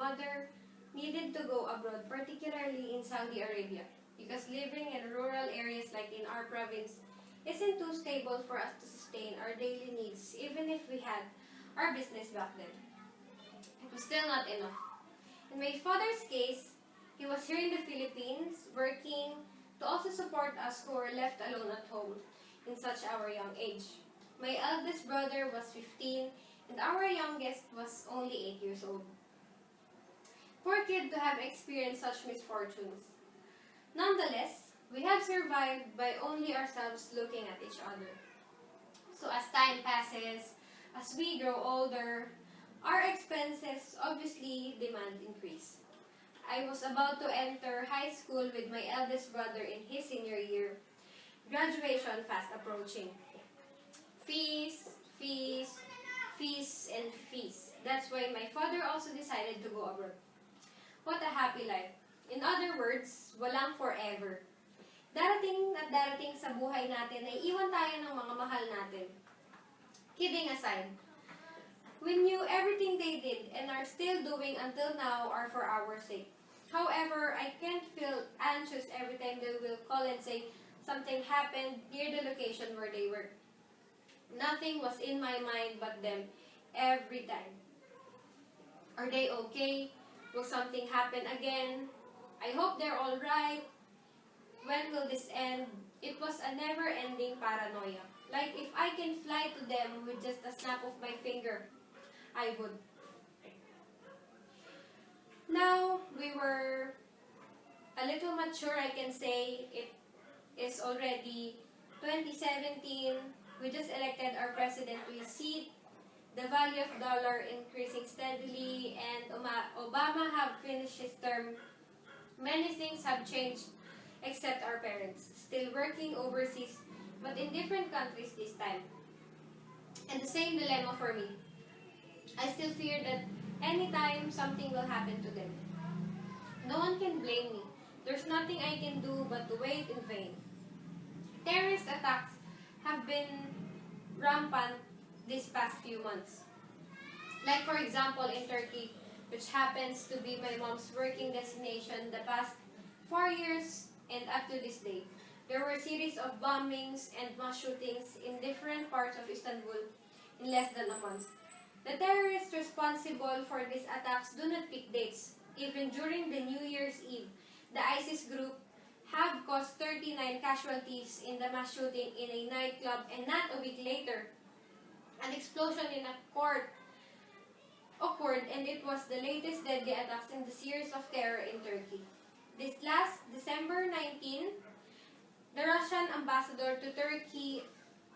mother needed to go abroad, particularly in Saudi Arabia, because living in rural areas like in our province isn't too stable for us to sustain our daily needs, even if we had our business back then. It was still not enough. In my father's case, he was here in the Philippines, working to also support us who were left alone at home in such our young age. My eldest brother was 15, and our youngest was only 8 years old. Poor kid to have experienced such misfortunes. Nonetheless, we have survived by only ourselves looking at each other. So as time passes, as we grow older, our expenses obviously demand increase. I was about to enter high school with my eldest brother in his senior year. Graduation fast approaching. Fees, fees, fees, and fees. That's why my father also decided to go abroad. What a happy life. In other words, walang forever. Darating at darating sa buhay natin ay iwan tayo ng mga mahal natin. Kidding aside, we knew everything they did and are still doing until now are for our sake. However, I can't feel anxious every time they will call and say something happened near the location where they were. Nothing was in my mind but them every time. Are they okay? Will something happen again? I hope they're alright. When will this end? It was a never-ending paranoia. Like if I can fly to them with just a snap of my finger, I would. Now, we were a little mature, I can say. It is already 2017. We just elected our president to his seat. The value of dollar increasing steadily, and Obama have finished his term. Many things have changed except our parents, still working overseas, but in different countries this time. And the same dilemma for me. I still fear that anytime something will happen to them. No one can blame me. There's nothing I can do but to wait in vain. Terrorist attacks have been rampant these past few months. Like for example in Turkey, which happens to be my mom's working destination the past 4 years and up to this day. There were series of bombings and mass shootings in different parts of Istanbul in less than a month. The terrorists responsible for these attacks do not pick dates. Even during the New Year's Eve, the ISIS group have caused 39 casualties in the mass shooting in a nightclub, and not a week later, an explosion in a court occurred, and it was the latest deadly attacks in the series of terror in Turkey. This last December 19, the Russian ambassador to Turkey,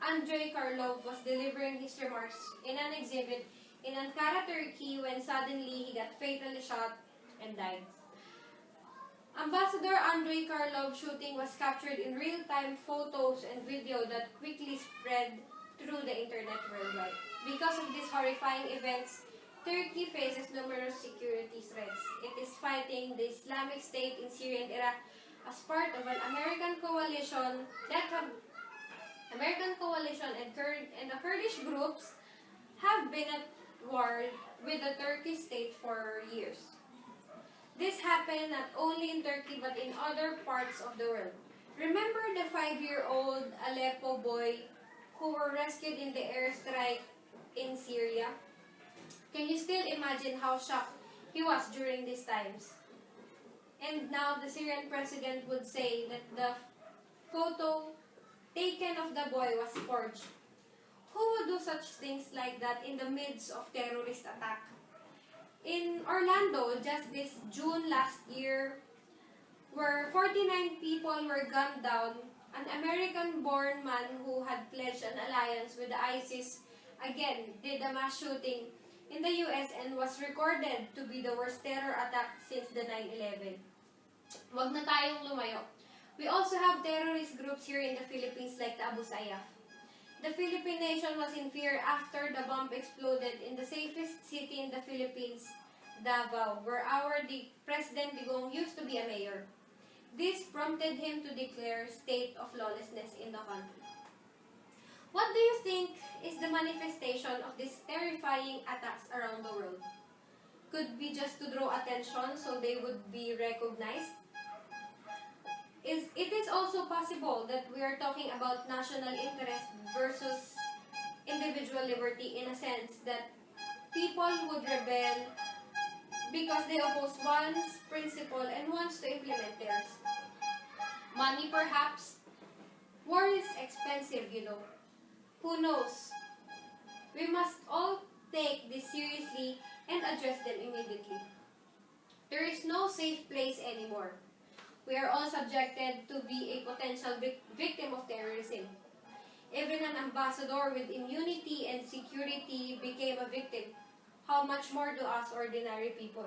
Andrei Karlov, was delivering his remarks in an exhibit in Ankara, Turkey, when suddenly he got fatally shot and died. Ambassador Andrei Karlov's shooting was captured in real-time photos and video that quickly spread through the internet worldwide. Because of these horrifying events, Turkey faces numerous security threats. It is fighting the Islamic State in Syria and Iraq as part of an American coalition and the Kurdish groups have been at war with the Turkish state for years. This happened not only in Turkey but in other parts of the world. Remember the 5-year-old Aleppo boy who were rescued in the airstrike in Syria? Can you still imagine how shocked he was during these times? And now the Syrian president would say that the photo taken of the boy was forged. Who would do such things like that in the midst of terrorist attack? In Orlando, just this June last year, where 49 people were gunned down, an American-born man who had pledged an alliance with the ISIS again did a mass shooting in the US and was recorded to be the worst terror attack since the 9/11. Wag na tayong lumayo. We also have terrorist groups here in the Philippines like the Abu Sayyaf. The Philippine nation was in fear after the bomb exploded in the safest city in the Philippines, Davao, where our President Digong used to be a mayor. This prompted him to declare state of lawlessness in the country. What do you think is the manifestation of these terrifying attacks around the world? could be just to draw attention so they would be recognized. It is also possible that we are talking about national interest versus individual liberty, in a sense that people would rebel because they oppose one's principle and wants to implement theirs. Money perhaps. War is expensive, you know. Who knows? We must all take this seriously and address them immediately. There is no safe place anymore. We are all subjected to be a potential victim of terrorism. Even an ambassador with immunity and security became a victim. How much more to us ordinary people?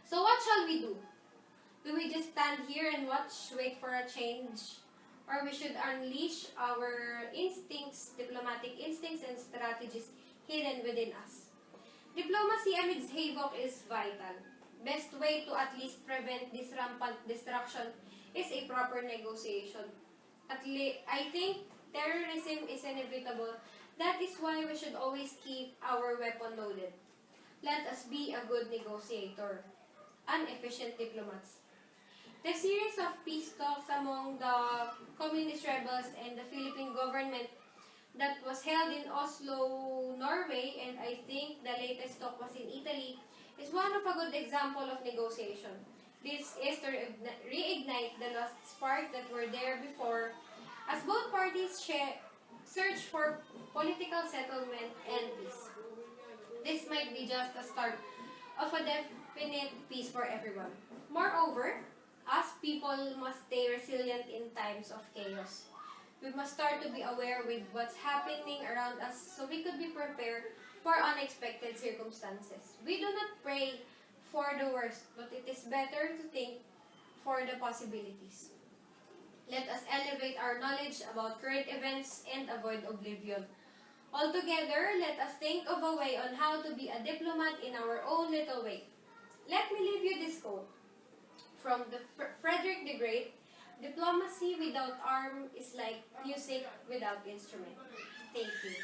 So what shall we do? Do we just stand here and watch, wait for a change? Or we should unleash our instincts, diplomatic instincts and strategies hidden within us? Diplomacy amidst havoc is vital. Best way to at least prevent this rampant destruction is a proper negotiation. I think terrorism is inevitable. That is why we should always keep our weapon loaded. Let us be a good negotiator, efficient diplomats. The series of peace talks among the communist rebels and the Philippine government that was held in Oslo, Norway, and I think the latest talk was in Italy, is one of a good example of negotiation. This is to reignite the lost spark that were there before, as both parties search for political settlement and peace. This might be just the start of a definite peace for everyone. Moreover, us people must stay resilient in times of chaos. We must start to be aware with what's happening around us so we could be prepared for unexpected circumstances. We do not pray for the worst, but it is better to think for the possibilities. Let us elevate our knowledge about current events and avoid oblivion. Altogether, let us think of a way on how to be a diplomat in our own little way. Let me leave you this quote from Frederick the Great: "Diplomacy without arm is like music without instrument." Thank you.